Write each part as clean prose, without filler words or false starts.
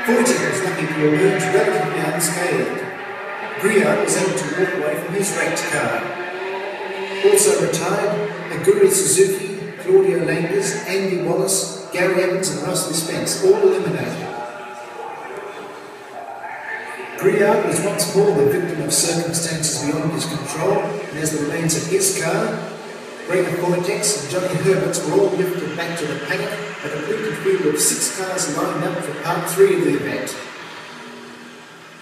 Fortune was lucky to emerge relatively unscathed. Griard was able to walk away from his wrecked car. Also retired, Aguri Suzuki, Claudio Langers, Andy Wallace, Gary Evans and Russell Spence, all eliminated. Griard was once more the victim of circumstances beyond his control, and as the remains of his car, Gregor Wojtek's and Johnny Herbert's were all lifted back to the paddock, a completed field of 6 cars lined up for part 3 of the event.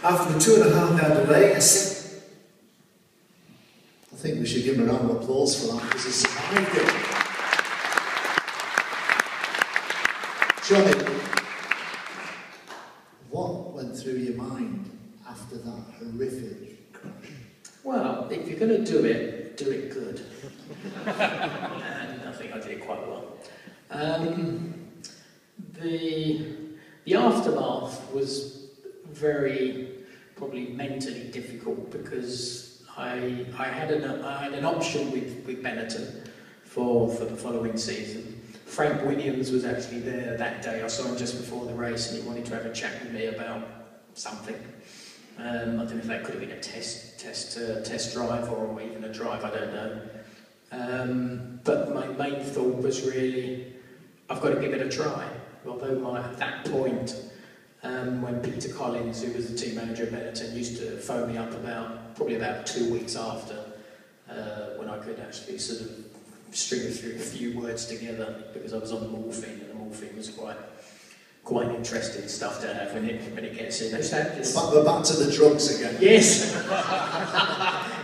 After the 2.5-hour delay, a set. I think we should give him a round of applause for that, because he survived it. Johnny, what went through your mind after that horrific crash? Well, if you're going to do it good. And I think I did it quite well. The aftermath was very, probably mentally difficult, because I had an option with Benetton for the following season. Frank Williams was actually there that day. I saw him just before the race, and he wanted to have a chat with me about something. I don't know if that could have been a test drive or even a drive, I don't know. But my main thought was really, I've got to give it a try. Although at that point, when Peter Collins, who was the team manager at Benetton, used to phone me up probably about 2 weeks after, when I could actually sort of string a few words together, because I was on morphine, and the morphine was quite interesting stuff to have when it gets in. We're back to the drugs again. Yes.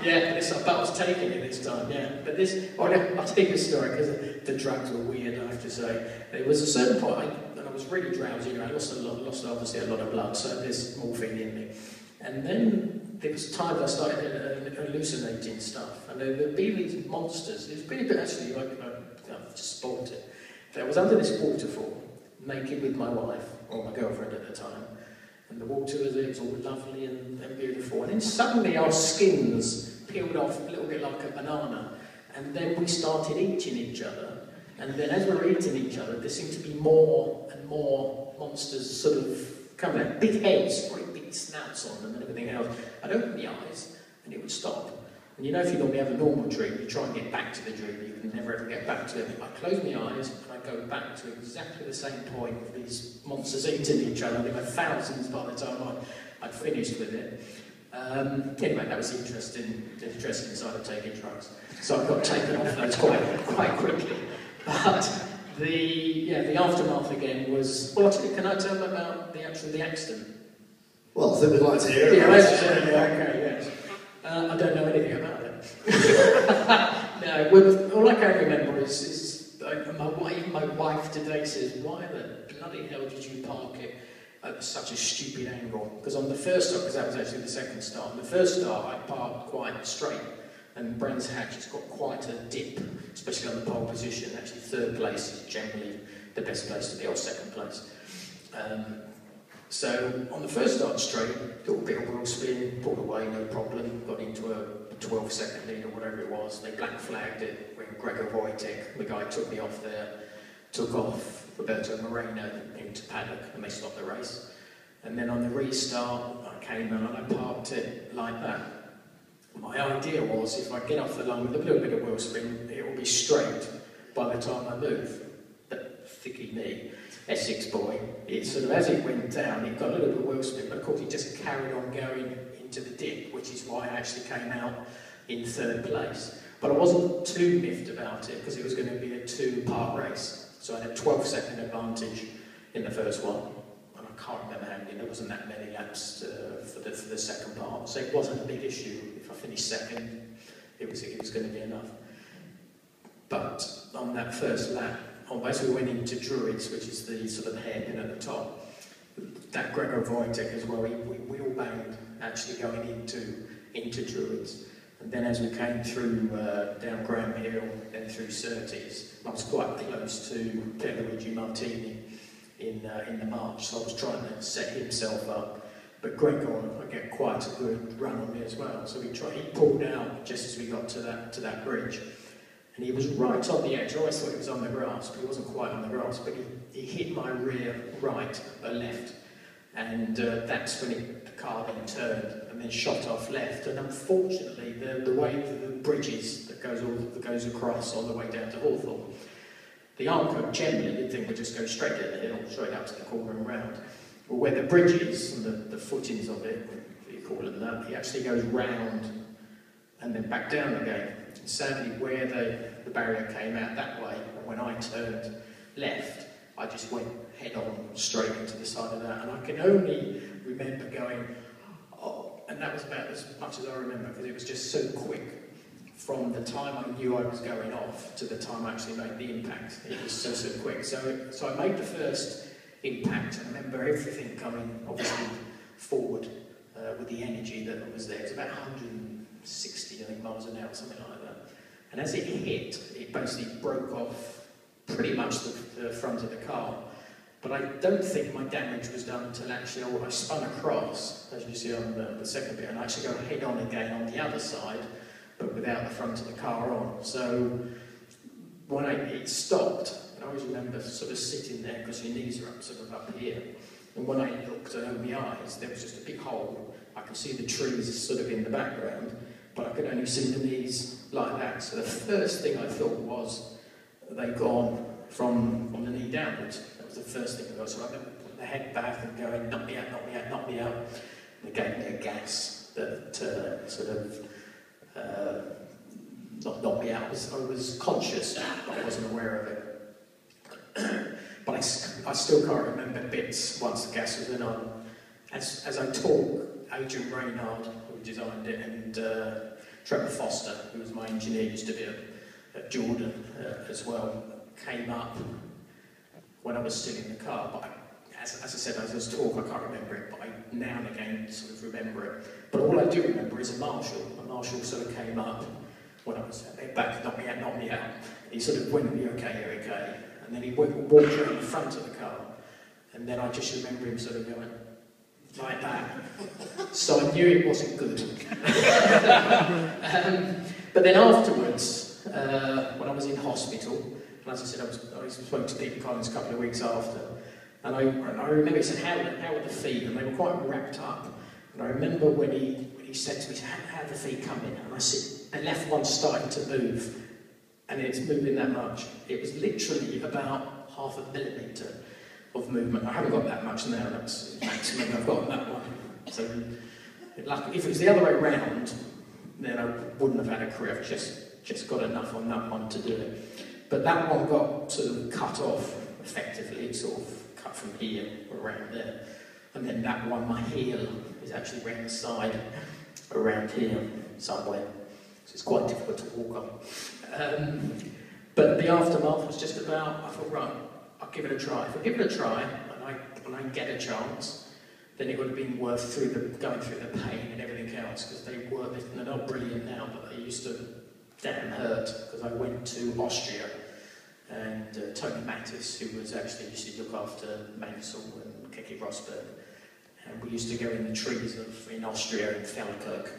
Yeah, but I was taking it this time. Yeah, but I'll tell you a story, because the drugs were weird, I have to say. There was a certain point, and I was really drowsy. I lost obviously a lot of blood, so there's morphine in me. And then there was times I started hallucinating stuff, and there'd be these monsters. It's pretty bit actually, I've just spotted it. I was under this waterfall, naked with my wife, or my girlfriend at the time, and the water was all lovely and beautiful, and then suddenly our skins peeled off a little bit like a banana, and then we started eating each other, and then as we were eating each other, there seemed to be more and more monsters sort of coming out, big heads, very big snouts on them and everything else. I'd open the eyes, and it would stop. And you know, if you normally have a normal dream, you try and get back to the dream, you can never ever get back to it. I close my eyes, and I go back to exactly the same point of these monsters eating each other. There were thousands by the time I'd finished with it. Anyway, that was the interesting side of taking drugs. So I got taken off those quite quickly. But the aftermath again was, well, can I tell them about the accident? Well, I think we'd like to hear it. Yeah, okay, yes. I don't know anything about it. No, all I can remember is my wife today says, why the bloody hell did you park it at such a stupid angle? Because on the first start, because that was actually the second start, on the first start I parked quite straight, and Brands Hatch has got quite a dip, especially on the pole position. Actually, third place is generally the best place to be, or second place. So on the first start straight, a little bit of wheel spin, pulled away, no problem, got into a 12-second lead or whatever it was. They black flagged it when Gregor Wojtek, the guy took me off there, took off Roberto Moreno into paddock, and they stopped the race. And then on the restart, I came and I parked it like that. My idea was, if I get off the line with a little bit of wheel spin, it will be straight by the time I move. But thicky knee, Essex boy, it sort of, as it went down, it got a little bit of wheel spin, but of course it just carried on going into the dip, which is why I actually came out in third place. But I wasn't too miffed about it, because it was going to be a 2-part race. So I had a 12-second advantage in the first one. And I can't remember how many, there wasn't that many laps for the second part. So it wasn't a big issue. If I finished second, it was going to be enough. But on that first lap, as we went into Druids, which is the sort of hairpin at the top, that Gregor Wojtek as well, we wheel banged actually going into Druids. And then as we came through down Graham Hill, then through Surtees, I was quite close to Pierluigi Martini in the march, so I was trying to set himself up. But Gregor, I get quite a good run on me as well. So he pulled out just as we got to that bridge. And he was right on the edge. I always thought he was on the grass, but he wasn't quite on the grass. But he hit my rear right, left. And that's when the car then turned and then shot off left. And unfortunately, the way the bridges that goes across on the way down to Hawthorne, the Armco generally you'd think would just go straight down the hill, straight up to the corner and round. Well, where the bridge is and the footings of it, if you call it that, it actually goes round and then back down again. And sadly, where the barrier came out that way, when I turned left, I just went head on straight into the side of that. And I can only remember going, oh, and that was about as much as I remember, because it was just so quick. From the time I knew I was going off to the time I actually made the impact, it was so quick. So I made the first impact, and I remember everything coming obviously forward with the energy that was there. It was about 160, I think, miles an hour, something like that. And as it hit, it basically broke off pretty much the front of the car. But I don't think my damage was done until actually I spun across, as you see on the second bit, and I actually go head on again on the other side, but without the front of the car on. So when it stopped, and I always remember sort of sitting there because your knees are up, sort of up here. And when I looked and opened my eyes, there was just a big hole. I could see the trees sort of in the background, but I could only see the knees like that. So the first thing I thought was they'd gone from the knee downwards. That was the first thing I got. So I remember putting the head back and going, knock me out, knock me out, knock me out. And they gave me a gas that sort of not knocked me out. I was conscious, but I wasn't aware of it. But I still can't remember bits once the gas was in on. As I talk, Adrian Reynard, who designed it, and Trevor Foster, who was my engineer, used to be at Jordan as well, came up when I was still in the car. But as I said, as I was talking, I can't remember it, but I now and again sort of remember it. But all I do remember is a marshal. A marshal sort of came up when I was back, knocked me out, knocked me out. He sort of went, "You're okay, you're okay." And then he walked around the front of the car. And then I just remember him sort of going like that. So I knew it wasn't good. But then afterwards, when I was in hospital, and as I said, I spoke to Peter Collins a couple of weeks after, and I remember he said, how were the feet? And they were quite wrapped up. And I remember when he said to me, how are the feet coming? And I said, the left one's starting to move, and it's moving that much. It was literally about 0.5 millimetre of movement. I haven't got that much now, that's the maximum I've got on that one. So, if it was the other way round, then I wouldn't have had a career. I've just got enough on that one to do it. But that one got sort of cut off effectively, sort of cut from here around there. And then that one, my heel, is actually around the side, around here somewhere. So it's quite difficult to walk on. But the aftermath was just about, I thought, right, I'll give it a try. If I give it a try, and I get a chance, then it would have been worth going through the pain and everything else, because they're not brilliant now, but they used to damn hurt, because I went to Austria, and Tony Mattis, who was actually used to look after Mansell and Keke Rosberg, and we used to go in the trees in Austria, in Feldkirch,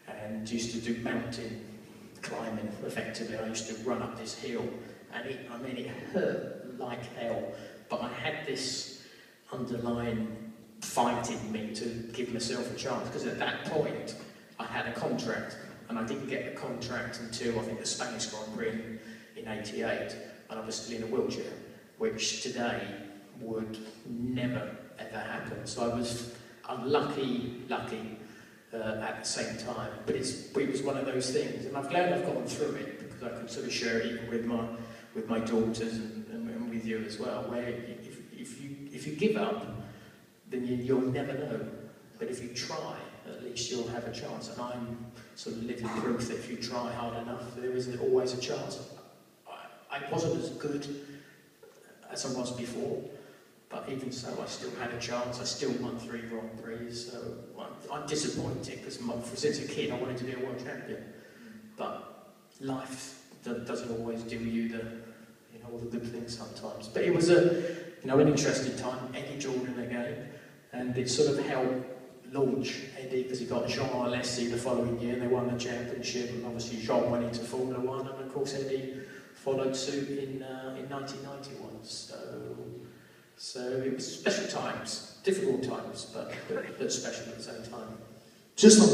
and used to do mountain climbing, effectively. I used to run up this hill, and it hurt like hell, but I had this underlying fight in me to give myself a chance, because at that point, I had a contract, and I didn't get the contract until, I think, the Spanish Grand Prix in '88, and I was still in a wheelchair, which today would never, ever happen. So I was unlucky, at the same time, but it was one of those things, and I'm glad I've gone through it, because I can sort of share it even with my daughters and with you as well, where if you give up, then you'll never know, but if you try, at least you'll have a chance. And I'm sort of living proof that if you try hard enough, there is always a chance. I wasn't as good as I was before, but even so, I still had a chance. I still won 3 Grand Prix, so I'm disappointed, because since a kid I wanted to be a world champion. But life doesn't always do you all the good things sometimes. But it was an interesting time. Eddie Jordan again, and it sort of helped launch Eddie, because he got Jean Alessi the following year, and they won the championship, and obviously Jean went into Formula 1, and of course Eddie followed suit in 1991. So it was special times, difficult times, but special at the same time. Just on